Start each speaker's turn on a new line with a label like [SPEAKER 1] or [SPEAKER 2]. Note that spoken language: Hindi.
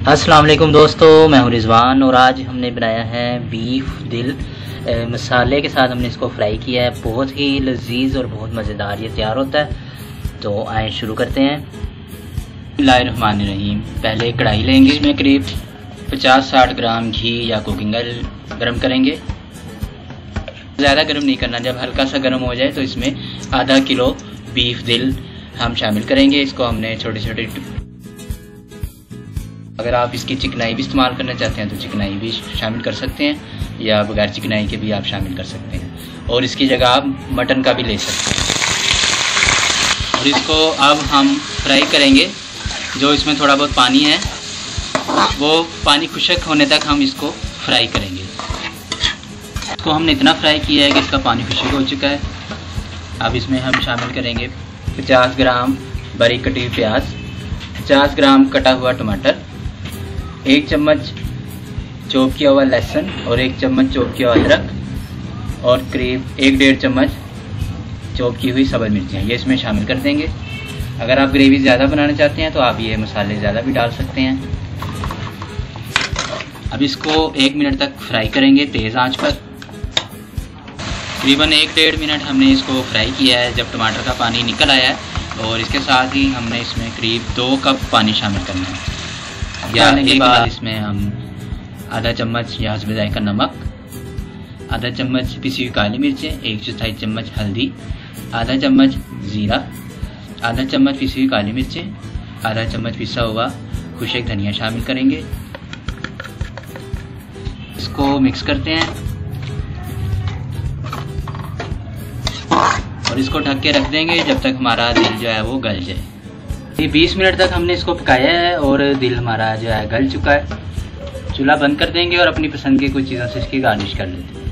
[SPEAKER 1] अस्सलाम वालेकुम दोस्तों, मैं हूं रिजवान और आज हमने बनाया है बीफ दिल। मसाले के साथ हमने इसको फ्राई किया है। बहुत ही लजीज और बहुत मज़ेदार ये तैयार होता है। तो आए शुरू करते हैं। बिस्मिल्लाहिर्रहमानिर्रहीम। पहले कढ़ाई लेंगे, इसमें करीब 50-60 ग्राम घी या कुकिंग ऑयल गर्म करेंगे। ज़्यादा गर्म नहीं करना, जब हल्का सा गर्म हो जाए तो इसमें आधा किलो बीफ दिल हम शामिल करेंगे। इसको हमने छोटे छोटे, अगर आप इसकी चिकनाई भी इस्तेमाल करना चाहते हैं तो चिकनाई भी शामिल कर सकते हैं, या बगैर चिकनाई के भी आप शामिल कर सकते हैं, और इसकी जगह आप मटन का भी ले सकते हैं। और इसको अब हम फ्राई करेंगे। जो इसमें थोड़ा बहुत पानी है वो पानी खुश्क होने तक हम इसको फ्राई करेंगे। इसको हमने इतना फ्राई किया है कि इसका पानी खुश्क हो चुका है। अब इसमें हम शामिल करेंगे 50 ग्राम बारीक कटी हुई प्याज, 50 ग्राम कटा हुआ टमाटर, 1 चम्मच चॉप किया हुआ लहसुन और 1 चम्मच चॉप किया हुआ अदरक, और करीब 1-1.5 चम्मच चॉप की हुई सब्ज़ मिर्चियाँ ये इसमें शामिल कर देंगे। अगर आप ग्रेवी ज़्यादा बनाना चाहते हैं तो आप ये मसाले ज़्यादा भी डाल सकते हैं। अब इसको 1 मिनट तक फ्राई करेंगे तेज़ आंच पर। तकरीबन 1-1.5 मिनट हमने इसको फ्राई किया है। जब टमाटर का पानी निकल आया है और इसके साथ ही हमने इसमें करीब 2 कप पानी शामिल करना है। डालने के बाद इसमें हम आधा चम्मच या हस्ब जायका नमक, आधा चम्मच पिसी हुई काली मिर्चें, 1/4 चम्मच हल्दी, आधा चम्मच ज़ीरा, आधा चम्मच पिसी हुई काली मिर्चें, आधा चम्मच पिसा हुआ खुश्क धनिया शामिल करेंगे। इसको मिक्स करते हैं और इसको ढक के रख देंगे जब तक हमारा दिल जो है वो गल जाए। ये 20 मिनट तक हमने इसको पकाया है और दिल हमारा जो है गल चुका है। चूल्हा बंद कर देंगे और अपनी पसंद की कुछ चीज़ों से इसकी गार्निश कर लेते हैं।